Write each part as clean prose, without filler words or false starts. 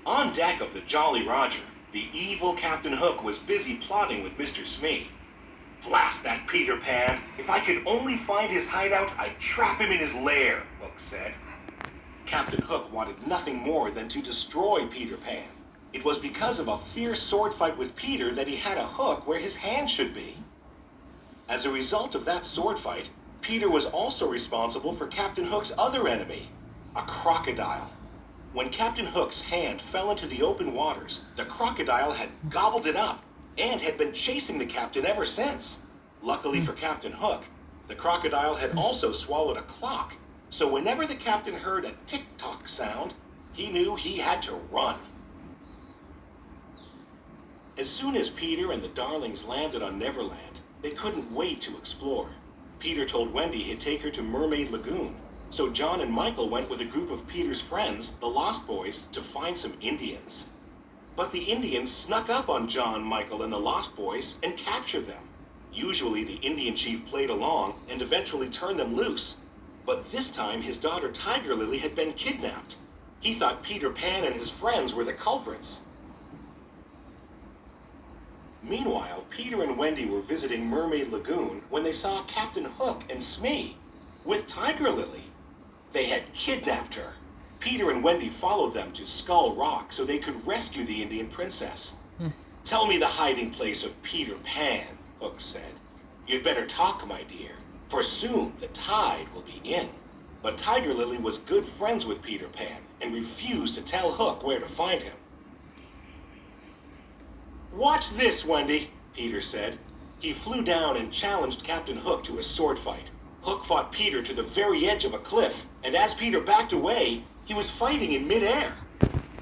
On deck of the Jolly Roger, the evil Captain Hook was busy plotting with Mr. Smee. "Blast that Peter Pan! If I could only find his hideout, I'd trap him in his lair," Hook said. Captain Hook wanted nothing more than to destroy Peter Pan. It was because of a fierce sword fight with Peter that he had a hook where his hand should be. As a result of that sword fight, Peter was also responsible for Captain Hook's other enemy, a crocodile. When Captain Hook's hand fell into the open waters, the crocodile had gobbled it up and had been chasing the captain ever since. Luckily for Captain Hook, the crocodile had also swallowed a clock, so whenever the captain heard a tick-tock sound, he knew he had to run. As soon as Peter and the Darlings landed on Neverland, they couldn't wait to explore. Peter told Wendy he'd take her to Mermaid Lagoon, so John and Michael went with a group of Peter's friends, the Lost Boys, to find some Indians. But the Indians snuck up on John, Michael, and the Lost Boys and captured them. Usually the Indian chief played along and eventually turned them loose. But this time his daughter Tiger Lily had been kidnapped. He thought Peter Pan and his friends were the culprits. Meanwhile, Peter and Wendy were visiting Mermaid Lagoon when they saw Captain Hook and Smee with Tiger Lily. They had kidnapped her. Peter and Wendy followed them to Skull Rock so they could rescue the Indian princess. "Tell me the hiding place of Peter Pan," Hook said. "You'd better talk, my dear, for soon the tide will be in." But Tiger Lily was good friends with Peter Pan and refused to tell Hook where to find him. "Watch this, Wendy," Peter said. He flew down and challenged Captain Hook to a sword fight. Hook fought Peter to the very edge of a cliff, and as Peter backed away, he was fighting in midair.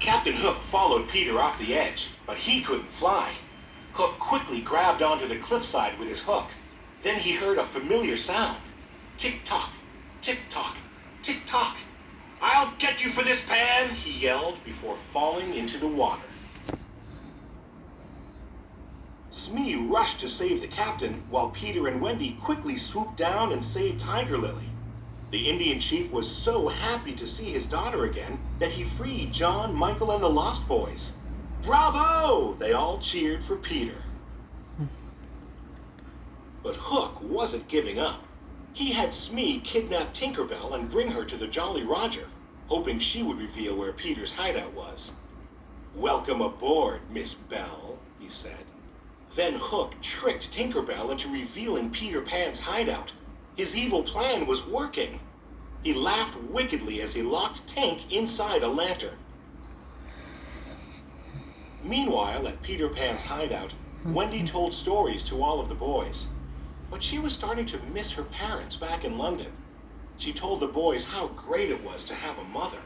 Captain Hook followed Peter off the edge, but he couldn't fly. Hook quickly grabbed onto the cliffside with his hook. Then he heard a familiar sound. Tick-tock, tick-tock, tick-tock. "I'll get you for this, Pan," he yelled before falling into the water. Smee rushed to save the captain, while Peter and Wendy quickly swooped down and saved Tiger Lily. The Indian chief was so happy to see his daughter again that he freed John, Michael, and the Lost Boys. "Bravo!" They all cheered for Peter. But Hook wasn't giving up. He had Smee kidnap Tinkerbell and bring her to the Jolly Roger, hoping she would reveal where Peter's hideout was. "Welcome aboard, Miss Bell," he said. Then Hook tricked Tinkerbell into revealing Peter Pan's hideout. His evil plan was working. He laughed wickedly as he locked Tink inside a lantern. Meanwhile, at Peter Pan's hideout, Wendy told stories to all of the boys. But she was starting to miss her parents back in London. She told the boys how great it was to have a mother,